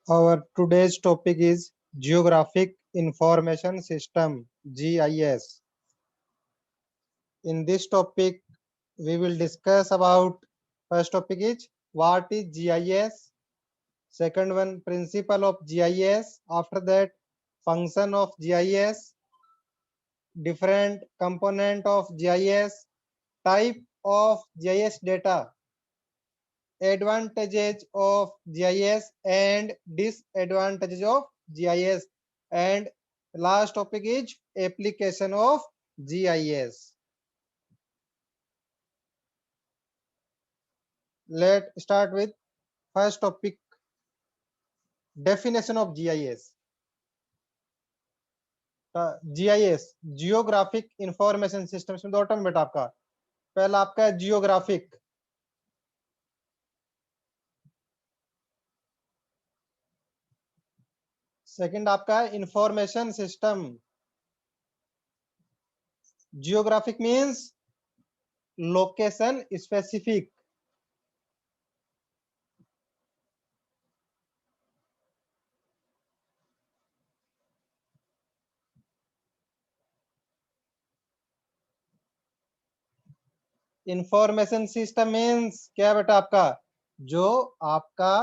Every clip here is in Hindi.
Our today's topic is Geographic Information System (GIS). In this topic, we will discuss about first topic is what is GIS. Second one, principle of GIS. After that, function of GIS, different component of GIS, type of GIS data, advantages of GIS and disadvantages of GIS, and last topic is application of GIS. Let's start with first topic, definition of GIS. GIS geographic information system, इसमें दो टर्म बेटा आपका, पहला आपका है जियोग्राफिक, सेकंड आपका है information system. Geographic means location specific, information system means क्या बेटा आपका, जो आपका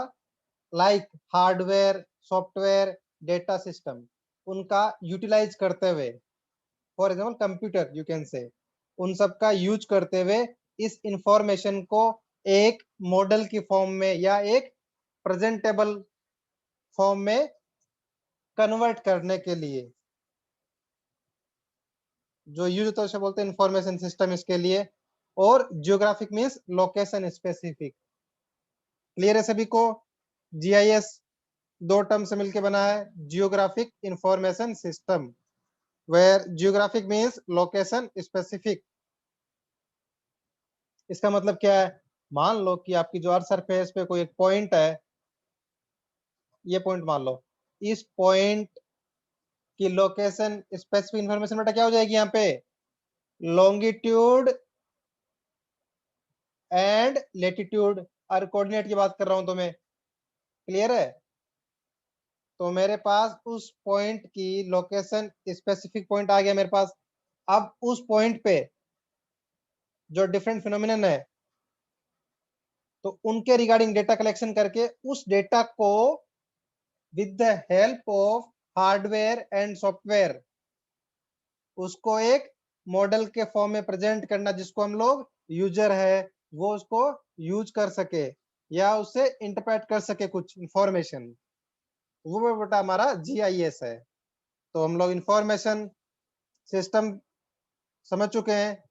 like hardware software data system उनका यूटिलाइज करते हुए, for example computer you can से, उन सब का यूज करते हुए इस इंफॉर्मेशन को एक मॉडल की फॉर्म में या एक प्रेजेंटेबल फॉर्म में कन्वर्ट करने के लिए जो यूज होता है उसे बोलते हैं इंफॉर्मेशन सिस्टम इसके लिए। और geographic means location specific. Clear है सभी को? जीआईएस दो टर्म से मिलकर बना है, geographic information system, where geographic means location specific. इसका मतलब क्या है, मान लो कि आपकी जो अर्थ सरफेस पे कोई एक पॉइंट है, ये पॉइंट मान लो, इस पॉइंट की लोकेशन स्पेसिफिक इंफॉर्मेशन बेटा क्या हो जाएगी, यहाँ पे लॉन्गिट्यूड एंड लेटीट्यूड, और कोऑर्डिनेट की बात कर रहा हूं तो मैं, क्लियर है? तो मेरे पास उस पॉइंट की लोकेशन स्पेसिफिक पॉइंट आ गया मेरे पास। अब उस पॉइंट पे जो डिफरेंट फिनोमिनन है तो उनके रिगार्डिंग डेटा कलेक्शन करके उस डेटा को with the help of hardware and software उसको एक मॉडल के फॉर्म में प्रेजेंट करना, जिसको हम लोग यूजर है वो उसको यूज कर सके या उससे इंटरप्रेट कर सके कुछ इंफॉर्मेशन, वो बेटा हमारा जीआईएस है। तो हम लोग इंफॉर्मेशन सिस्टम समझ चुके हैं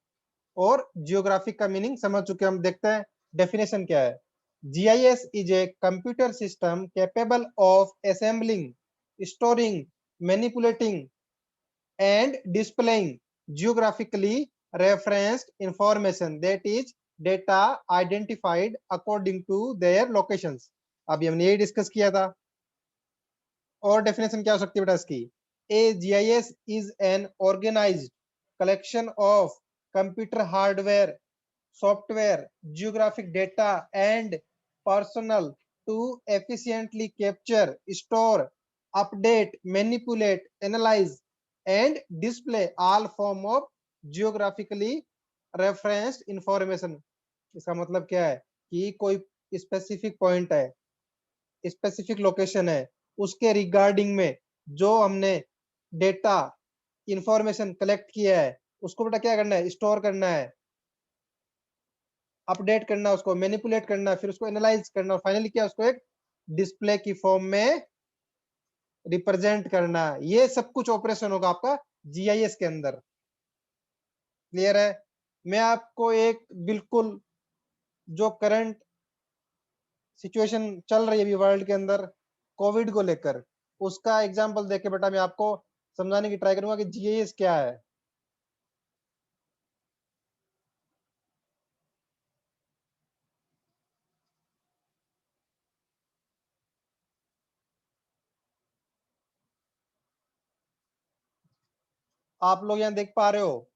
और जियोग्राफिक का मीनिंग समझ चुके हैं। हम देखते हैं डेफिनेशन क्या है। GIS is a computer system capable of assembling, storing, manipulating and displaying geographically referenced information, that is data identified according to their locations। अभी हमने यही डिस्कस किया था। और डेफिनेशन क्या हो सकती है बेटा इसकी, a GIS is an organized collection of computer hardware software geographic data and personnel to efficiently capture, store, update, manipulate, analyze and display all form of geographically referenced information। इसका मतलब क्या है कि कोई स्पेसिफिक पॉइंट है, स्पेसिफिक लोकेशन है, उसके रिगार्डिंग में जो हमने डेटा इंफॉर्मेशन कलेक्ट किया है उसको बेटा क्या करना है, स्टोर करना है, अपडेट करना, उसको मैनिपुलेट करना, फिर उसको एनालाइज करना और फाइनली क्या उसको एक डिस्प्ले की फॉर्म में रिप्रेजेंट करना। ये सब कुछ ऑपरेशन होगा आपका जीआईएस के अंदर। क्लियर है? मैं आपको एक बिल्कुल जो करंट सिचुएशन चल रही है अभी वर्ल्ड के अंदर कोविड को लेकर, उसका एग्जांपल देके बेटा मैं आपको समझाने की ट्राई करूंगा कि जीआईएस क्या है। आप लोग यहाँ देख पा रहे हो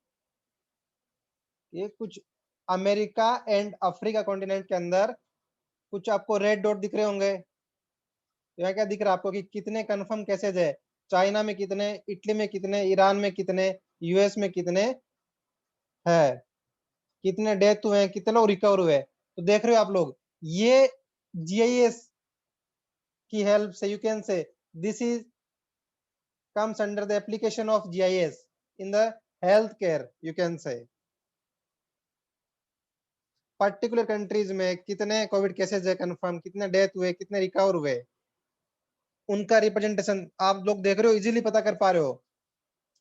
ये कुछ अमेरिका एंड अफ्रीका कॉन्टिनेंट के अंदर कुछ आपको रेड डॉट दिख रहे होंगे, यहाँ क्या दिख रहा है आपको कि कितने कंफर्म केसेज है, चाइना में कितने, इटली में कितने, ईरान में कितने, यूएस में कितने है, कितने डेथ हुए हैं, कितने लोग रिकवर हुए हैं। तो देख रहे हो आप लोग, ये जीआईएस की हेल्प से यू कैन से this is comes under the application of GIS in the healthcare, you can say particular countries में कितने कोविड केसेज है कंफर्म, कितने डेथ हुए, कितने रिकवर हुए, उनका रिप्रेजेंटेशन आप लोग देख रहे हो, इजीली पता कर पा रहे हो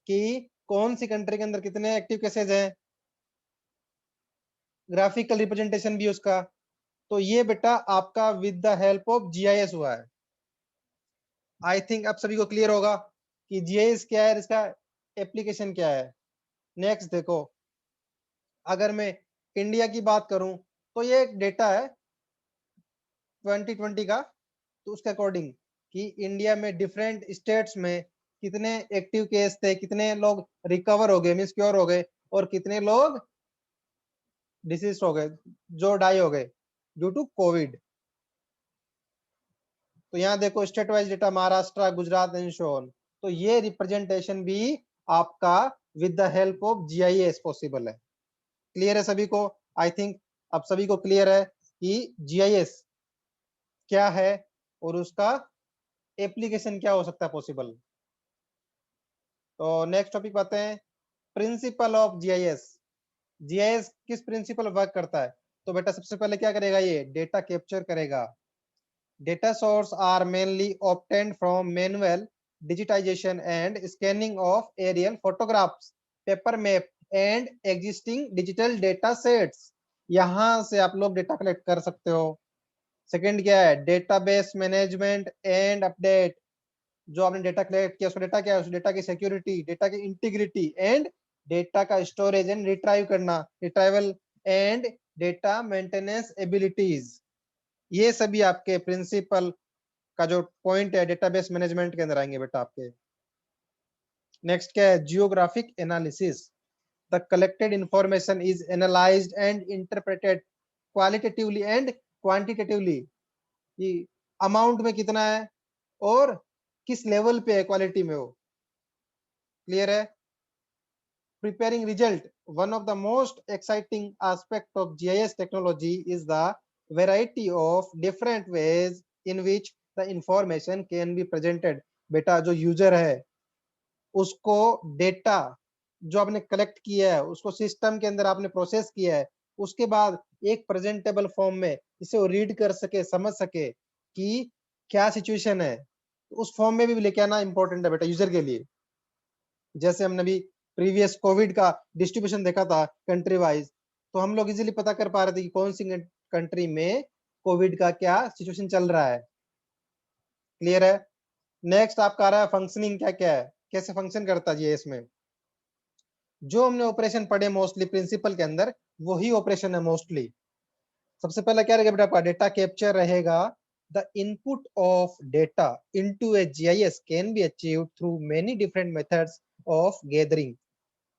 कि कौन सी कंट्री के अंदर कितने एक्टिव केसेज हैं, ग्राफिकल रिप्रेजेंटेशन भी उसका। तो ये बेटा आपका with the help of GIS हुआ है। आई थिंक अब सभी को क्लियर होगा कि जीआईएस क्या है, इसका एप्लीकेशन क्या है। नेक्स्ट देखो, अगर मैं इंडिया की बात करूं तो ये एक डेटा है 2020 का, तो उसके अकॉर्डिंग कि इंडिया में डिफरेंट स्टेट्स में कितने एक्टिव केस थे, कितने लोग रिकवर हो गए मींस क्योर हो गए, और कितने लोग डिसीज हो गए, जो डाई हो गए ड्यू टू कोविड। तो यहाँ देखो state wise data Maharashtra, Gujarat and so on. तो ये रिप्रेजेंटेशन भी आपका with the help of GIS possible है। क्लियर है सभी को? आई थिंक अब सभी को क्लियर है कि जीआईएस क्या है और उसका एप्लीकेशन क्या हो सकता है पॉसिबल। तो नेक्स्ट टॉपिक बातें हैं, प्रिंसिपल ऑफ जीआईएस। जीआईएस किस प्रिंसिपल वर्क करता है? तो बेटा सबसे पहले क्या करेगा, ये डेटा कैप्चर करेगा। Data source are mainly obtained from manual digitisation and scanning of aerial photographs, paper map and existing digital data sets. यहां से आप लोग डेटा कलेक्ट कर सकते हो। सेकंड क्या है, डेटाबेस मैनेजमेंट एंड अपडेट। जो आपने डेटा कलेक्ट किया उसका डेटा क्या है, उस डेटा की सिक्योरिटी, डेटा की इंटीग्रिटी एंड डेटा का स्टोरेज एंड रिट्राइव करना, retrieval and data maintenance abilities. ये सभी आपके प्रिंसिपल का जो पॉइंट है डेटाबेस मैनेजमेंट के अंदर आएंगे बेटा आपके। नेक्स्ट क्या है, geographic analysis. The collected information is analysed and interpreted qualitatively and quantitatively. Amount में कितना है और किस लेवल पे है क्वालिटी में वो। क्लियर है? Preparing result. One of the most exciting aspect of GIS technology is the variety of different ways in which the information can be presented. बेटा जो यूजर है उसको डेटा जो आपने कलेक्ट किया है उसको सिस्टम के अंदर आपने प्रोसेस किया है, उसके बाद एक प्रेजेंटेबल फॉर्म में इसे वो रीड कर सके, समझ सके कि क्या सिचुएशन है, उस फॉर्म में भी लेके आना इंपॉर्टेंट है बेटा यूजर के लिए। जैसे हमने अभी प्रीवियस कोविड का डिस्ट्रीब्यूशन देखा था कंट्री वाइज, तो हम लोग इजीली पता कर पा रहे थे कि कौन सी कंट्री में कोविड का क्या सिचुएशन चल रहा है। क्लियर है? नेक्स्ट आपका आ रहा है फंक्शनिंग, क्या क्या है, कैसे फंक्शन करता है ये इसमें। जो हमने ऑपरेशन पढ़े मोस्टली प्रिंसिपल के अंदर वही ऑपरेशन है मोस्टली। सबसे पहला क्या रहेगा बेटा आपका, डेटा कैप्चर रहेगा। The input of data into a GIS can be achieved through many different methods of gathering.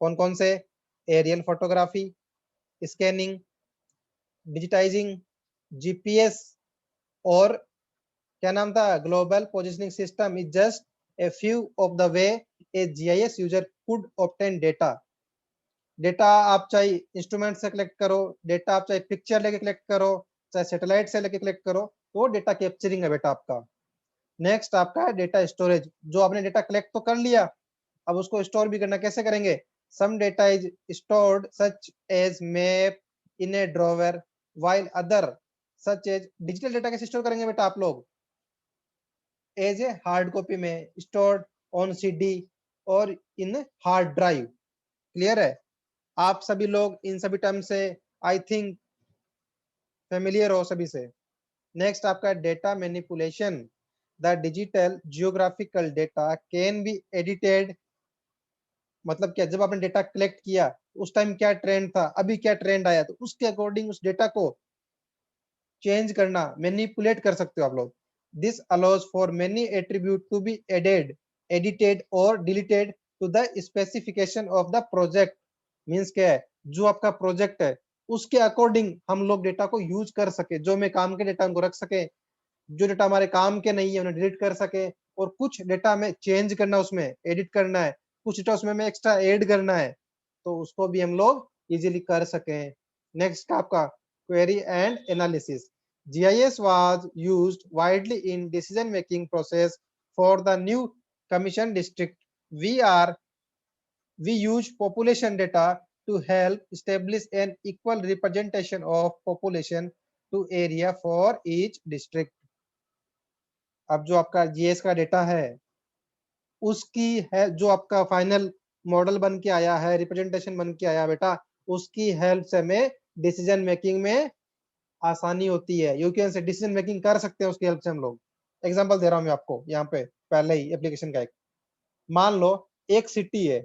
कौन कौन से? Aerial photography, scanning, digitising, GPS, और क्या नाम था, global positioning system is just a few of the way a GIS user could obtain data. Data आप चाहे इंस्ट्रूमेंट से कलेक्ट करो, डेटा आप चाहे पिक्चर लेके कलेक्ट करो, चाहे सैटेलाइट से लेके कलेक्ट करो, तो डेटा कैप्चरिंग है बेटा आपका। नेक्स्ट आपका है डेटा स्टोरेज। जो आपने डेटा कलेक्ट तो कर लिया, अब उसको स्टोर भी करना, कैसे करेंगे? Some data is stored such as map in a drawer while other such as digital data कैसे स्टोर करेंगे बेटा आप लोग? एज ए हार्ड कॉपी में स्टोर्ड ऑन सीडी और इन हार्ड ड्राइव। क्लियर है? आप सभी लोग इन सभी टर्म से आई थिंक फेमिलियर हो सभी से। नेक्स्ट आपका data manipulation. The digital geographical data can be edited. मतलब क्या, जब आपने डेटा कलेक्ट किया उस टाइम क्या ट्रेंड था, अभी क्या ट्रेंड आया, तो उसके अकॉर्डिंग उस डेटा को चेंज करना, मैनिपुलेट कर सकते हो आप लोग। This allows for many attribute to be added, edited और deleted to the specification of the project. Means क्या है, जो आपका प्रोजेक्ट है उसके अकॉर्डिंग हम लोग डेटा को यूज कर सके, जो मैं काम के डेटा को रख सके, जो डेटा हमारे काम के नहीं है उन्हें डिलीट कर सके, और कुछ डेटा में चेंज करना, उसमें एडिट करना है, कुछ डेटा उसमें हमें एक्स्ट्रा ऐड करना है, तो उसको भी हम लोग इजीली कर सकें। नेक्स्ट आपका query and analysis. GIS was used widely in decision making process for the new commission district. We use population data to help establish an equal representation of population to area for each district. अब जो आपका GIS का डेटा है उसकी है, जो आपका फाइनल मॉडल बन के आया है, रिप्रेजेंटेशन बन के आया बेटा, उसकी हेल्प से हमें डिसीजन मेकिंग में आसानी होती है। यूकेएन से डिसीजन मेकिंग कर सकते हैं उसकी हेल्प से हम लोग। एग्जांपल दे रहा हूं मैं आपको यहाँ पे पहले ही एप्लीकेशन का एक। मान लो एक सिटी है,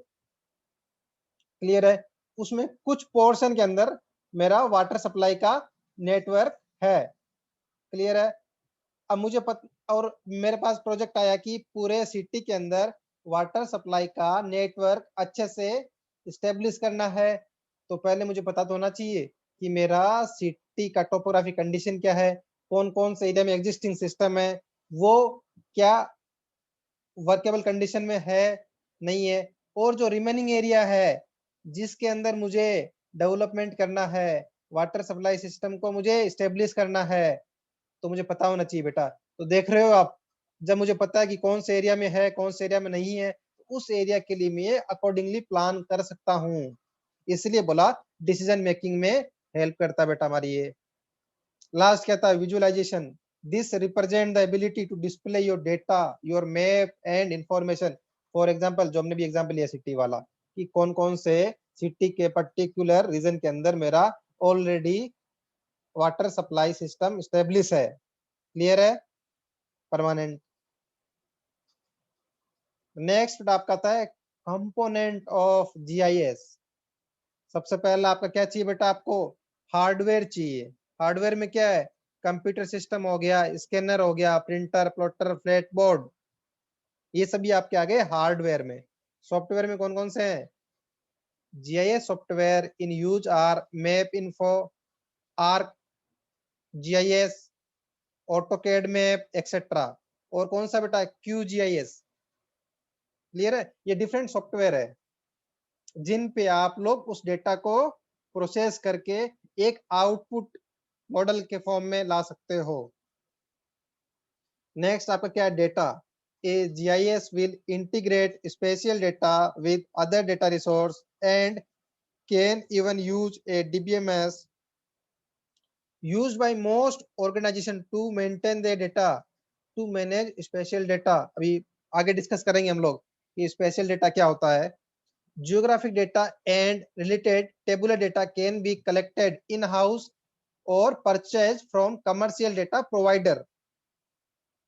क्लियर है, उसमें कुछ पोर्शन के अंदर मेरा वाटर सप्लाई का नेटवर्क है, क्लियर है। अब मुझे और मेरे पास प्रोजेक्ट आया कि पूरे सिटी के अंदर वाटर सप्लाई का नेटवर्क अच्छे से स्टेब्लिश करना है, तो पहले मुझे पता तो होना चाहिए कि मेरा सिटी का टोपोग्राफिक कंडीशन क्या है, कौन कौन से एरिया में एग्जिस्टिंग सिस्टम है, वो क्या वर्केबल कंडीशन में है, नहीं है, और जो रिमेनिंग एरिया है जिसके अंदर मुझे डेवलपमेंट करना है, वाटर सप्लाई सिस्टम को मुझे स्टेब्लिश करना है, तो मुझे पता होना चाहिए बेटा। तो देख रहे हो आप, जब मुझे पता है कि कौन से एरिया में है, कौन से एरिया में नहीं है, उस एरिया के लिए मैं अकॉर्डिंगली प्लान कर सकता हूँ। इसलिए बोला डिसीजन मेकिंग में हेल्प करता बेटा हमारी ये। लास्ट क्या था, visualisation. This represent the ability to display your data, your map and information. For example, जो हमने भी एग्जाम्पल लिया सिटी वाला, कि कौन कौन से सिटी के पर्टिकुलर रीजन के अंदर मेरा already water supply system establish है, क्लियर है, परमानेंट। नेक्स्ट आपका आता है कंपोनेंट ऑफ जीआईएस। सबसे पहला आपका क्या चाहिए बेटा, आपको हार्डवेयर चाहिए। हार्डवेयर में क्या है, कंप्यूटर सिस्टम हो गया, स्कैनर हो गया, प्रिंटर, प्लॉटर, फ्लैट बोर्ड, ये सभी आपके आगे हार्डवेयर में। सॉफ्टवेयर में कौन कौन से हैं, GIS software in use are MapInfo, ArcGIS, AutoCAD map etcetera. और कौन सा बेटा, QGIS, क्लियर है। ये डिफरेंट सॉफ्टवेयर है जिन पे आप लोग उस डेटा को प्रोसेस करके एक आउटपुट मॉडल के फॉर्म में ला सकते हो। नेक्स्ट आपका क्या है, data. A GIS will integrate spatial data with other data resource and can even use a DBMS used by most organization to maintain their data to manage spatial data। अभी आगे डिस्कस करेंगे हम लोग कि स्पेशल डेटा क्या होता है। Geographic data and related tabular data can be collected in-house or purchased from commercial data provider।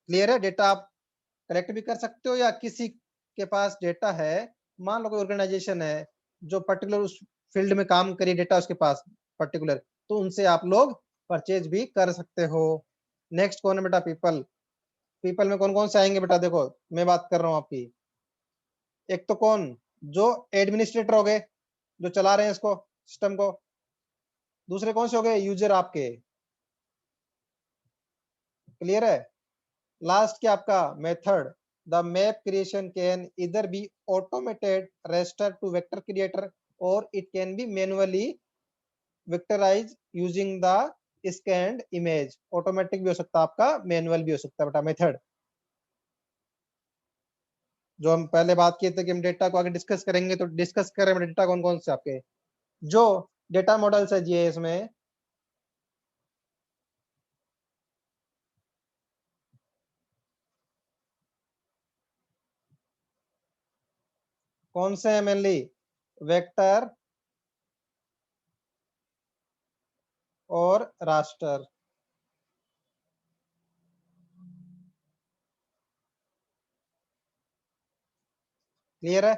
Clear है, डेटा आप कलेक्ट भी कर सकते हो, या किसी के पास डेटा है, मान लो कोई ऑर्गेनाइजेशन है जो पर्टिकुलर उस फील्ड में काम करी, डेटा उसके पास पर्टिकुलर, तो उनसे आप लोग परचेज भी कर सकते हो। नेक्स्ट कौन है बेटा, पीपल। पीपल में कौन कौन से आएंगे बेटा, देखो मैं बात कर रहा हूँ आपकी। एक तो कौन, जो एडमिनिस्ट्रेटर हो गए, जो चला रहे हैं इसको, सिस्टम को। दूसरे कौन से हो गए, यूजर आपके, क्लियर है। लास्ट क्या आपका, method. The map creation can इधर be automated raster to vector creator, और it can be manually vectorize using the scanned image. Automatic भी हो सकता है आपका, मैनुअल भी हो सकता है बेटा मेथड। जो हम पहले बात किए थे कि हम डेटा को आगे डिस्कस करेंगे, तो डिस्कस करें डेटा कौन कौन से आपके जो डेटा मॉडल्स है जीएस में। कौन से है मेनली, वेक्टर और रास्टर। क्लियर है।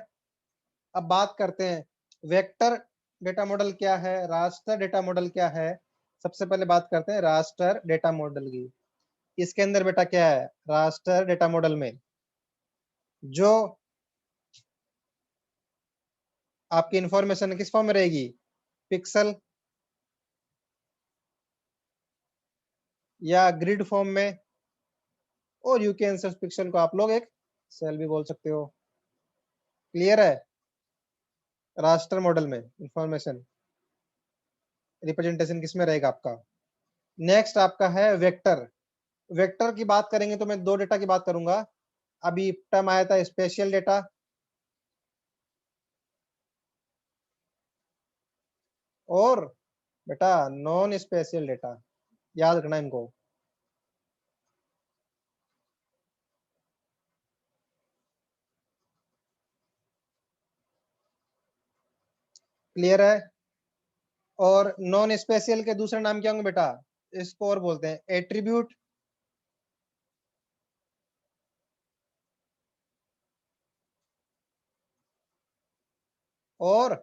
अब बात करते हैं वेक्टर डेटा मॉडल क्या है, रास्टर डेटा मॉडल क्या है। सबसे पहले बात करते हैं रास्टर डेटा मॉडल की। इसके अंदर बेटा क्या है, रास्टर डेटा मॉडल में जो आपकी इंफॉर्मेशन किस फॉर्म में रहेगी, पिक्सल या ग्रिड फॉर्म में, और यू कैन से उस पिक्सल को आप लोग एक सेल भी बोल सकते हो। क्लियर है? रास्टर मॉडल में इंफॉर्मेशन रिप्रेजेंटेशन किसमें रहेगा आपका। नेक्स्ट आपका है वेक्टर। वेक्टर की बात करेंगे तो मैं दो डेटा की बात करूंगा। अभी टर्म आया था स्पेशल डेटा और बेटा नॉन स्पेशल डेटा, याद रखना इनको। क्लियर है? और नॉन स्पेशल के दूसरे नाम क्या होंगे बेटा? इसको और बोलते हैं एट्रीब्यूट और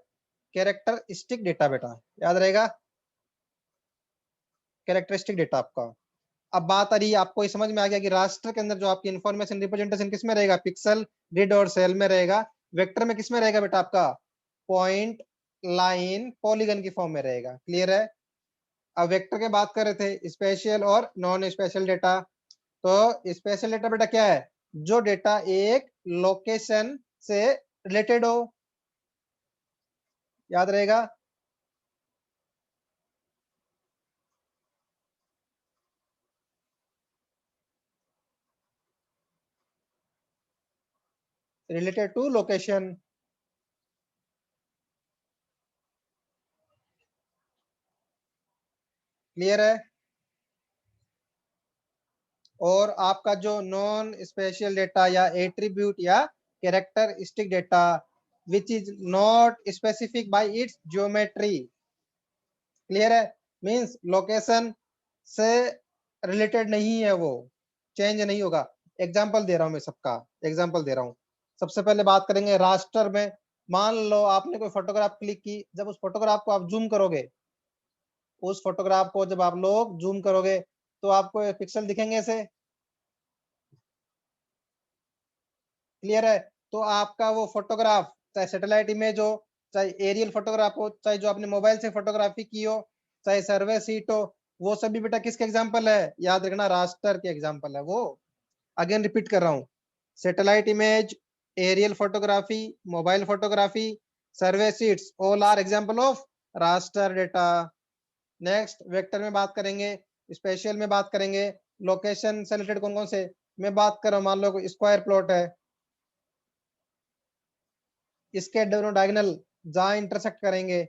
कैरेक्टरिस्टिक डेटा बेटा, याद रहेगा। कैरेक्टरिस्टिक डेटा आपका। अब बात आ रही है, आपको ये समझ में आ गया कि रास्टर के अंदर जो आपकी इंफॉर्मेशन रिप्रेजेंटेशन किस में रहेगा? पिक्सल, ग्रिड और सेल में रहेगा। वेक्टर में किस में रहेगा बेटा आपका? पॉइंट, लाइन, पॉलीगन की फॉर्म में रहेगा। क्लियर है? अब वेक्टर के बात कर रहे थे स्पेशल और नॉन स्पेशल डेटा। तो स्पेशल डेटा बेटा क्या है? जो डेटा एक लोकेशन से रिलेटेड हो, याद रहेगा। Related to location. क्लियर है? और आपका जो नॉन स्पेशल डेटा या एट्रीब्यूट या characteristic data which is not specific bye it's geometry. Clear है? मींस लोकेशन से रिलेटेड नहीं है, वो चेंज नहीं होगा। एग्जांपल दे रहा हूं मैं सबका, एग्जांपल दे रहा हूं। सबसे पहले बात करेंगे रास्टर में। मान लो आपने कोई फोटोग्राफ क्लिक की, जब उस फोटोग्राफ को आप जूम करोगे, उस फोटोग्राफ को जब आप लोग जूम करोगे तो आपको पिक्सल दिखेंगे ऐसे। क्लियर है? तो आपका वो फोटोग्राफ चाहे सैटेलाइट इमेज हो, चाहे एरियल फोटोग्राफ हो, चाहे जो आपने मोबाइल से फोटोग्राफी की हो, चाहे सर्वे सीट हो, वो सभी बेटा किसके एग्जांपल है? याद रखना रास्टर के एग्जांपल है वो। अगेन रिपीट कर रहा हूं, satellite image, aerial photography, mobile photography, survey sheets all are example of raster data. Next vector में बात करेंगे, स्पेशल में बात करेंगे, लोकेशन से रिलेटेड कौन कौन से मैं बात कर रहा हूं। मान लो स्क्वायर प्लॉट है, इसके दोनों डायगोनल जहां इंटरसेक्ट करेंगे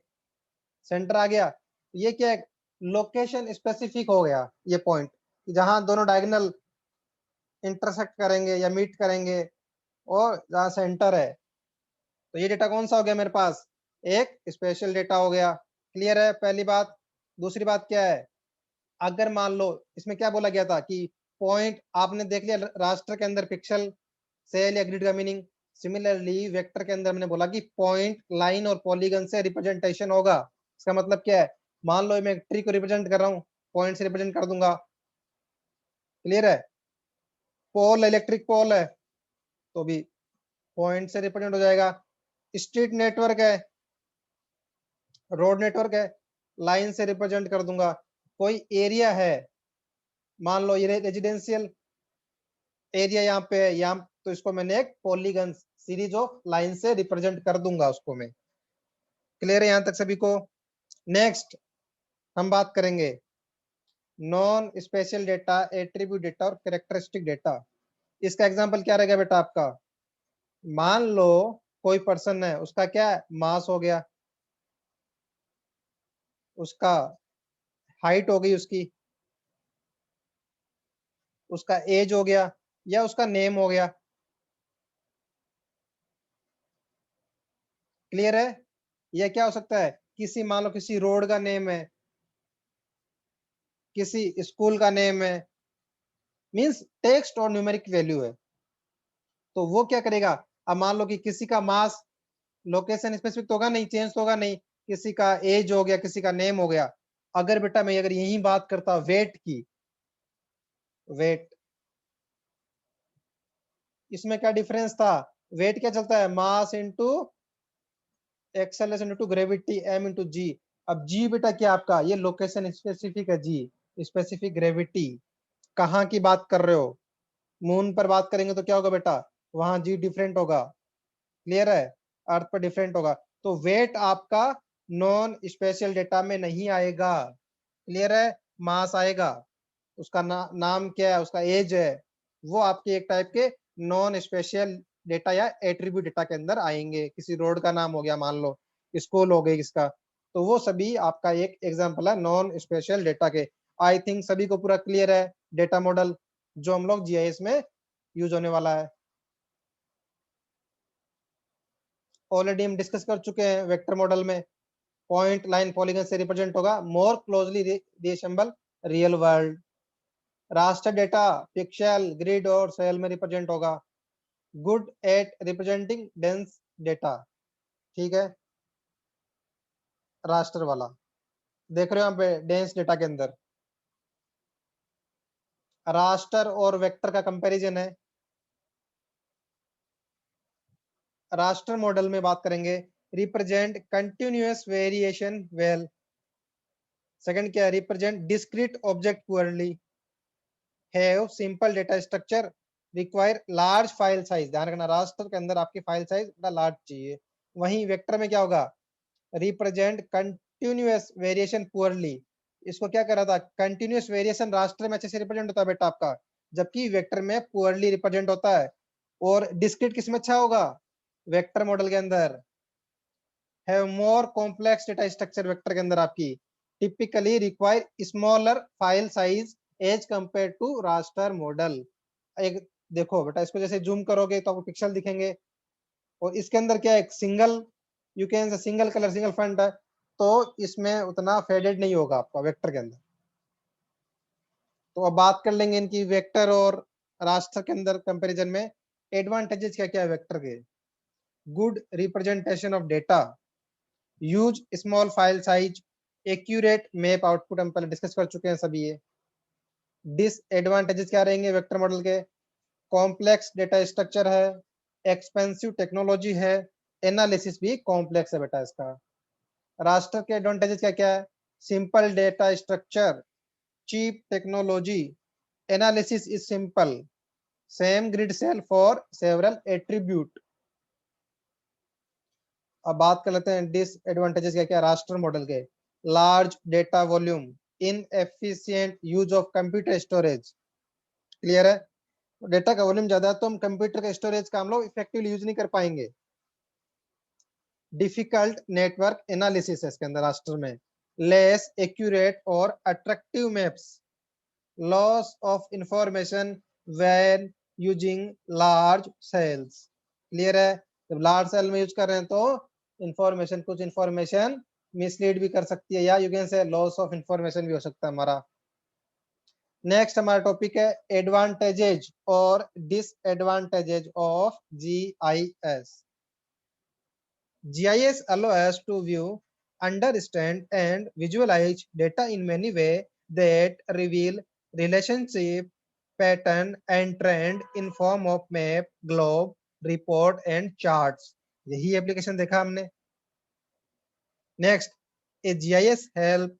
सेंटर आ गया, ये क्या है? लोकेशन स्पेसिफिक हो गया ये पॉइंट, जहां दोनों डायगोनल इंटरसेक्ट करेंगे या मीट करेंगे और जहां सेंटर है। तो ये डेटा कौन सा हो गया मेरे पास? एक स्पेशल डेटा हो गया। क्लियर है? पहली बात। दूसरी बात क्या है? अगर मान लो इसमें क्या बोला गया था कि पॉइंट आपने देख लिया रास्टर के अंदर पिक्सल, सेल या ग्रिड का मीनिंग। सिमिलरली वेक्टर के अंदर मैंने बोला कि पॉइंट, लाइन और पॉलीगन से रिप्रेजेंटेशन होगा। इसका मतलब क्या है? मान लो मैं एक ट्री को रिप्रेजेंट कर रहा हूँ, पॉइंट से रिप्रेजेंट कर दूंगा। क्लियर है? पोल, इलेक्ट्रिक पोल है तो भी पॉइंट से रिप्रेजेंट हो जाएगा। स्ट्रीट नेटवर्क है, रोड नेटवर्क है, लाइन से रिप्रेजेंट कर दूंगा। कोई एरिया है, मान लो ये रेजिडेंशियल एरिया यहाँ पे है, यहाँ तो इसको मैंने एक पॉलीगन सीरीज ऑफ लाइन से रिप्रेजेंट कर दूंगा उसको मैं। क्लियर है यहां तक सभी को? नेक्स्ट हम बात करेंगे non special data, attribute data और कैरेक्टरिस्टिक डेटा। इसका एग्जांपल क्या रहेगा बेटा आपका? मान लो कोई पर्सन है, उसका क्या है? मास हो गया, उसका हाइट हो गई, उसका एज हो गया या उसका नेम हो गया। क्लियर है? यह क्या हो सकता है? किसी मान लो किसी रोड का नेम है, किसी स्कूल का नेम है, मींस टेक्स्ट और न्यूमेरिक वैल्यू है। तो वो क्या करेगा? अब मान लो कि किसी का मास, लोकेशन स्पेसिफिक तो होगा नहीं, चेंज तो होगा नहीं, किसी का एज हो गया, किसी का नेम हो गया। अगर बेटा मैं अगर यही बात करता वेट की, वेट, इसमें क्या डिफरेंस था? वेट क्या चलता है? Mass into acceleration into gravity, M into G. अब जी बेटा क्या आपका? ये लोकेशन स्पेसिफिक है जी, स्पेसिफिक ग्रेविटी। कहाँ की बात कर रहे हो? मून पर बात करेंगे तो क्या होगा बेटा, वहां जी डिफरेंट होगा, क्लियर है, अर्थ पर डिफरेंट होगा। तो वेट आपका नॉन स्पेशल डेटा में नहीं आएगा, क्लियर है, मास आएगा, उसका नाम क्या है, उसका एज है, वो आपके एक टाइप के नॉन स्पेशल डेटा या एट्रीब्यूट डेटा के अंदर आएंगे। किसी रोड का नाम हो गया, मान लो स्कूल हो गई किसका, तो वो सभी आपका एक एग्जांपल है नॉन स्पेशल डेटा के। आई थिंक सभी को पूरा क्लियर है डेटा मॉडल जो हम लोग जीआईएस में यूज होने वाला है। ऑलरेडी हम डिस्कस कर चुके हैं वेक्टर मॉडल में पॉइंट लाइन पॉलीगन से रिप्रेजेंट होगा, more closely resemble real world. Raster data pixel grid और सेल में रिप्रेजेंट होगा, good at representing dense data, ठीक है, रास्टर वाला देख रहे हो यहाँ पे डेंस डेटा के अंदर रास्टर और वेक्टर का कंपैरिजन है। रास्टर मॉडल में बात करेंगे, represent continuous variation well. Second क्या है, represent discrete object poorly, have simple data structure, require large file size. ध्यान रखना रास्टर के अंदर आपकी फाइल साइज बड़ा लार्ज चाहिए। वहीं वेक्टर में क्या होगा, रिप्रेजेंट कंटिन्यूअस वेरिएशन पुअरली, इसको क्या कर रहा था, कंटिन्यूअस वेरिएशन रास्टर में अच्छे से रिप्रेजेंट होता है बेटा आपका, जबकि वेक्टर में पुअरली रिप्रेजेंट होता है। और डिस्क्रीट किसमें अच्छा होगा, वेक्टर मॉडल के अंदर। Have more complex data structure vector के अंदर आपकी typically require smaller file size as compare to raster model. एक देखो बेटा, इसको जैसे जूम करोगे तो आपको पिक्सल दिखेंगे, और इसके अंदर क्या है, सिंगल यू कैन से सिंगल कलर सिंगल फॉन्ट है, तो इसमें उतना फेडेड नहीं होगा आपका वेक्टर के अंदर। तो अब बात कर लेंगे इनकी वेक्टर और रास्टर के अंदर कंपैरिजन में एडवांटेजेस क्या क्या है वेक्टर के। Good representation of data, use small file size, accurate map output, हम पहले डिस्कस कर चुके हैं सभी ये। डिसएडवांटेजेस क्या रहेंगे वेक्टर मॉडल के, कॉम्प्लेक्स डेटा स्ट्रक्चर है, एक्सपेंसिव टेक्नोलॉजी है, एनालिसिस भी कॉम्प्लेक्स है बेटा इसका। रास्टर के एडवांटेजेस क्या क्या है, simple data structure, cheap technology, analysis is simple, same grid cell for several attribute. अब बात कर लेते हैं डिसएडवांटेजेस क्या क्या रास्टर मॉडल के, large data volume, inefficient use of computer storage, clear है, डेटा का वॉल्यूम ज्यादा है तो हम कंप्यूटर का स्टोरेज का हम लोग इफेक्टिवली यूज नहीं कर पाएंगे। डिफिकल्ट नेटवर्क एनालिसिस है इसके अंदर रास्टर में, लेस एक्यूरेट और attractive maps, loss of information when using large cells, clear है, जब लार्ज सेल में यूज कर रहे हैं तो इंफॉर्मेशन कुछ इंफॉर्मेशन मिसलीड भी कर सकती है, या यू कैन से लॉस ऑफ इंफॉर्मेशन भी हो सकता है हमारा। नेक्स्ट हमारा टॉपिक है एडवांटेजेज और disadvantages of GIS. GIS allows us to view, understand, and visualize data in many ways that reveal relationship, pattern, and trend in form of map, globe, report, and charts. यही एप्लीकेशन देखा हमने। Next, a GIS help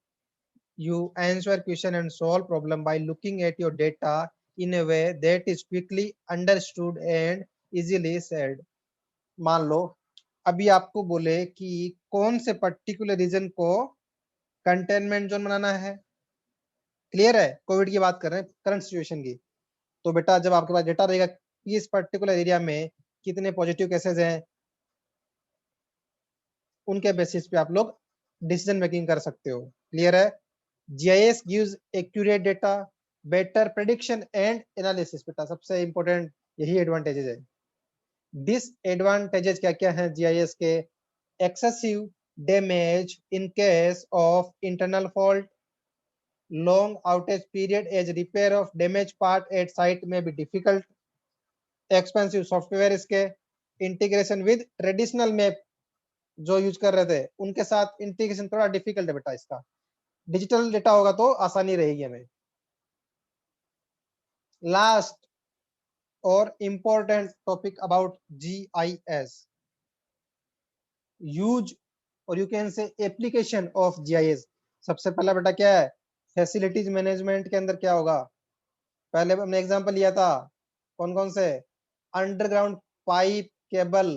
you answer question and solve problem by looking at your data in a way that is quickly understood and easily said. मान लो अभी आपको बोले कि कौन से पर्टिकुलर रीजन को कंटेनमेंट जोन बनाना है, क्लियर है, कोविड की बात कर रहे हैं करंट सिचुएशन की। तो बेटा जब आपके पास डेटा रहेगा कि इस पर्टिकुलर एरिया में कितने पॉजिटिव केसेस हैं, उनके बेसिस पे आप लोग डिसीजन मेकिंग कर सकते हो, क्लियर है। GIS gives accurate data, better prediction and analysis, बेटा सबसे इंपॉर्टेंट यही एडवांटेजेस है। डिसएडवांटेजेस क्या क्या है जीआईएस के, excessive damage in case of internal fault, long outage period as repair of damaged part at site may be difficult, expensive software इसके, integration with traditional map जो यूज कर रहे थे उनके साथ इंटीग्रेशन थोड़ा डिफिकल्ट है बेटा इसका, डिजिटल डेटा होगा तो आसानी रहेगी हमें। लास्ट और important topic about GIS, use और you can say application of GIS. सबसे पहला बेटा क्या है, फैसिलिटीज मैनेजमेंट के अंदर क्या होगा, पहले हमने एग्जांपल लिया था कौन कौन से? Underground pipe, cable,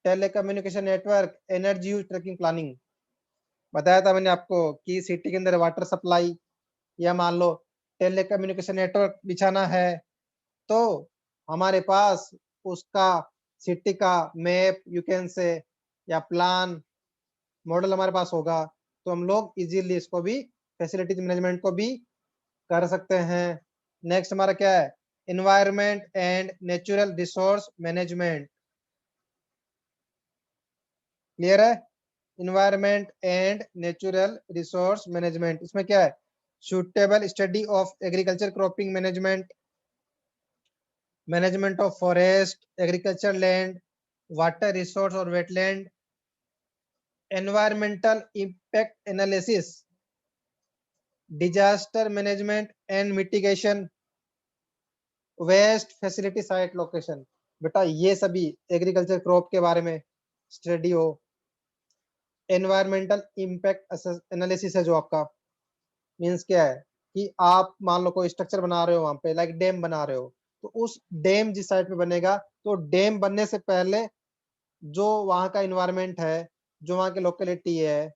telecommunication network, energy use tracking planning. बताया था मैंने आपको कि सिटी के अंदर वाटर सप्लाई या मान लो टेलीकम्युनिकेशन नेटवर्क बिछाना है, तो हमारे पास उसका सिटी का मैप यू कैन से या प्लान मॉडल हमारे पास होगा, तो हम लोग इजीली इसको भी फैसिलिटीज मैनेजमेंट को भी कर सकते हैं। नेक्स्ट हमारा क्या है? Environment and natural resource management. Clear है? Environment and natural resource management, इसमें क्या है? Suitable study of agriculture cropping management, management of forest, agriculture land, water resource और wetland, environmental impact analysis, disaster management and mitigation, waste facility site location. बेटा ये सभी एग्रीकल्चर क्रॉप के बारे में स्टडी हो। एनवायरमेंटल इम्पैक्ट एनालिसिस है जो आपका मीन्स क्या है कि आप मान लो कोई स्ट्रक्चर बना रहे हो वहां पे, लाइक डैम बना रहे हो, तो उस डैम जिस साइड पे बनेगा, तो डैम बनने से पहले जो वहां का इन्वायरमेंट है, जो वहां की लोकेलिटी है,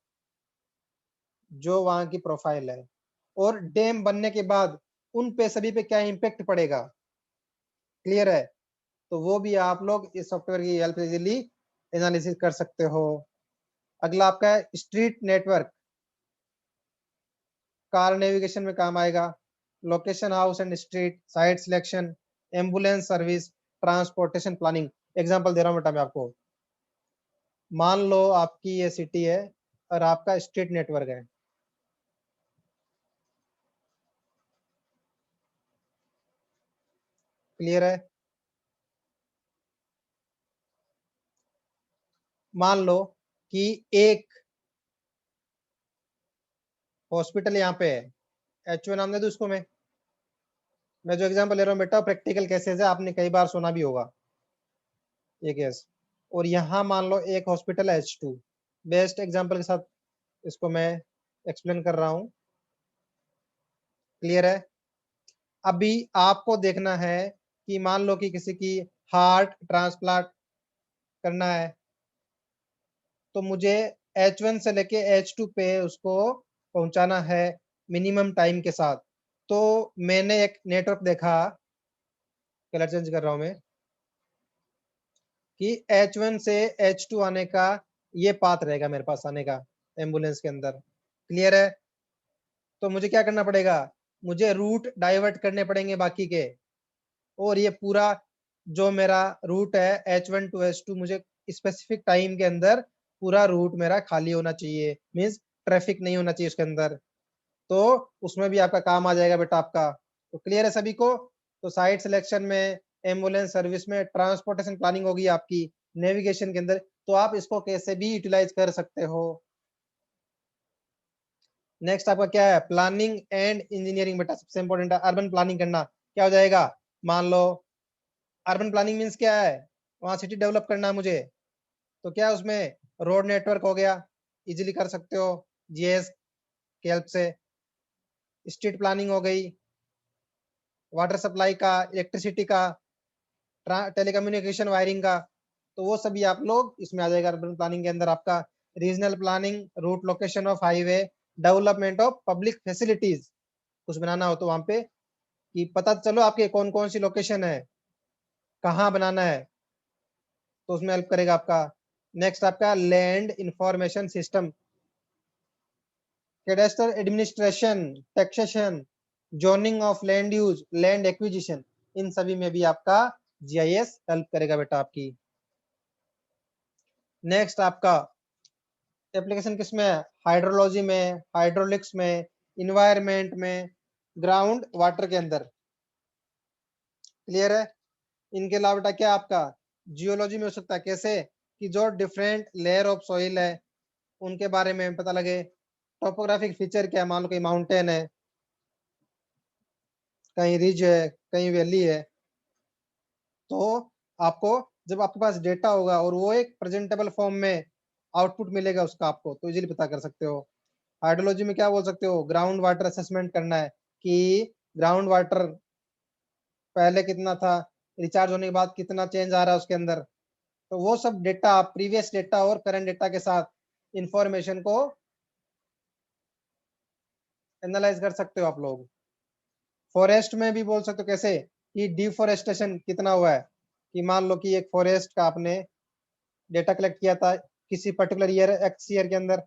जो वहां की प्रोफाइल है, और डैम बनने के बाद उन पे सभी पे क्या इम्पेक्ट पड़ेगा। क्लियर है? तो वो भी आप लोग इस सॉफ्टवेयर की हेल्प से इजीली एनालिसिस कर सकते हो। अगला आपका है स्ट्रीट नेटवर्क, कार नेविगेशन में काम आएगा। Location house and street, site selection, ambulance service, transportation planning. Example दे रहा हूं बेटा मैं आपको। मान लो आपकी ये सिटी है और आपका स्ट्रीट नेटवर्क है। क्लियर है? मान लो कि एक हॉस्पिटल यहाँ पे है, एचओ नाम दे दूं उसको मैं जो एग्जांपल ले रहा हूँ बेटा प्रैक्टिकल केसेस है, आपने कई बार सुना भी होगा ये केस। और यहाँ मान लो एक हॉस्पिटल है H2, बेस्ट एग्जांपल के साथ इसको मैं एक्सप्लेन कर रहा हूँ। क्लियर है? अभी आपको देखना है कि मान लो कि किसी की हार्ट ट्रांसप्लांट करना है, तो मुझे H1 से लेके H2 पे उसको पहुंचाना है मिनिमम टाइम के साथ। तो मैंने एक नेटवर्क देखा, कलर चेंज कर रहा हूं मैं, कि H1 से H2 आने का ये पाथ रहेगा मेरे पास आने का एम्बुलेंस के अंदर। क्लियर है? तो मुझे क्या करना पड़ेगा? मुझे रूट डाइवर्ट करने पड़ेंगे बाकी के, और ये पूरा जो मेरा रूट है H1 टू H2, मुझे स्पेसिफिक टाइम के अंदर पूरा रूट मेरा खाली होना चाहिए, मीन्स ट्रैफिक नहीं होना चाहिए उसके अंदर। तो उसमें भी आपका काम आ जाएगा बेटा आपका। तो क्लियर है सभी को? तो साइट सिलेक्शन में, एम्बुलेंस सर्विस में, ट्रांसपोर्टेशन प्लानिंग होगी आपकी नेविगेशन के अंदर, तो आप इसको कैसे भी यूटिलाइज कर सकते हो। नेक्स्ट आपका क्या है? प्लानिंग एंड इंजीनियरिंग बेटा सबसे इंपॉर्टेंट है। अर्बन प्लानिंग करना क्या हो जाएगा? मान लो अर्बन प्लानिंग मीन्स क्या है? वहां सिटी डेवलप करना है मुझे, तो क्या है उसमें? रोड नेटवर्क हो गया, इजीली कर सकते हो जीएस की हेल्प से। स्ट्रीट प्लानिंग हो गई, वाटर सप्लाई का, इलेक्ट्रिसिटी का, टेलीकम्युनिकेशन वायरिंग का, तो वो सभी आप लोग इसमें आ जाएगा अर्बन प्लानिंग के अंदर आपका। Regional planning, route location of highway, development of public facilities, कुछ बनाना हो तो वहां पे कि पता चलो आपके कौन कौन सी लोकेशन है, कहाँ बनाना है, तो उसमें हेल्प करेगा आपका। नेक्स्ट आपका land information system, cadastral administration, taxation, zoning of land use, land acquisition, इन सभी में भी आपका जीआईएस हेल्प करेगा बेटा आपकी। नेक्स्ट आपका एप्लीकेशन किसमें है? हाइड्रोलॉजी में, हाइड्रोलिक्स में, इन्वायरमेंट में, ग्राउंड वाटर के अंदर। क्लियर है? इनके अलावा बेटा क्या आपका जियोलॉजी में हो सकता है, कैसे कि जो डिफरेंट लेयर ऑफ सॉइल है उनके बारे में पता लगे। टोपोग्राफिक फीचर क्या है? मान लो कहीं माउंटेन है, कहीं रिज है, कहीं वैली है, तो आपको जब आपके पास डेटा होगा और वो एक प्रेजेंटेबल फॉर्म में आउटपुट मिलेगा उसका, आपको तो इजीली पता कर सकते हो। हाइड्रोलॉजी में क्या बोल सकते हो? ग्राउंड वाटर असेसमेंट करना है कि ग्राउंड वाटर पहले कितना था, रिचार्ज होने के बाद कितना चेंज आ रहा है उसके अंदर। तो वो सब डेटा आप प्रीवियस डेटा और करंट डेटा के साथ इंफॉर्मेशन को एनालाइज कर सकते हो आप लोग। फॉरेस्ट में भी बोल सकते हो कैसे, कि डिफॉरेस्टेशन कितना हुआ है, कि मान लो कि एक फॉरेस्ट का आपने डेटा कलेक्ट किया था किसी पर्टिकुलर ईयर, एक्स ईयर के अंदर।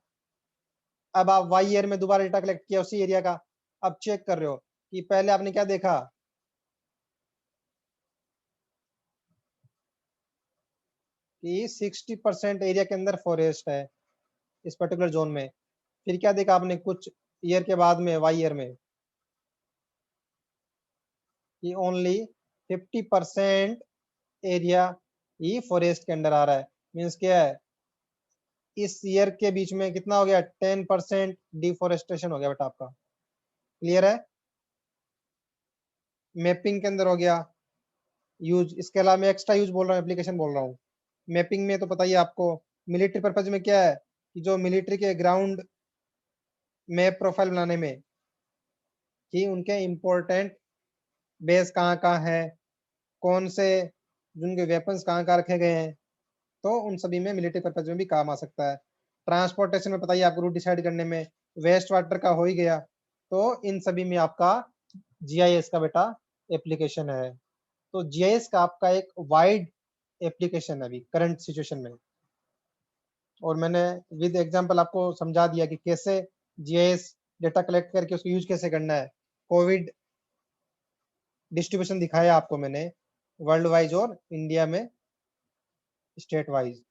अब आप वाई ईयर में दोबारा डेटा कलेक्ट किया उसी एरिया का। अब चेक कर रहे हो कि पहले आपने क्या देखा कि 60% एरिया के अंदर फॉरेस्ट है इस पर्टिकुलर जोन में। फिर क्या देखा आपने कुछ ईयर के बाद में, वाई ईयर में, कि ओनली 50% एरिया ही फॉरेस्ट के अंडर आ रहा है। मीन्स क्या है, इस ईयर के बीच में कितना हो गया, 10% डिफोरेस्टेशन हो गया बेटा आपका। क्लियर है? मैपिंग के अंदर हो गया यूज। इसके अलावा मैं एक्स्ट्रा यूज बोल रहा हूँ, एप्लीकेशन बोल रहा हूँ। मैपिंग में तो पता ही है आपको, मिलिट्री पर्पज में क्या है, कि जो मिलिट्री के ग्राउंड मैप प्रोफाइल बनाने में, कि उनके इम्पोर्टेंट बेस कहाँ कहाँ है, कौन से उनके वेपन्स कहाँ कहाँ रखे गए हैं, तो उन सभी में मिलिट्री पर्पज में भी काम आ सकता है। ट्रांसपोर्टेशन में पता ही आपको रूट डिसाइड करने में, वेस्ट वाटर का हो ही गया, तो इन सभी में आपका जीआईएस का बेटा एप्लीकेशन है। तो जीआईएस का आपका एक वाइड एप्लीकेशन है अभी करंट सिचुएशन में। और मैंने विद एग्जांपल आपको समझा दिया कि कैसे जीआईएस डेटा कलेक्ट करके उसको यूज कैसे करना है। कोविड डिस्ट्रीब्यूशन दिखाया आपको मैंने, वर्ल्ड वाइज और इंडिया में स्टेट वाइज।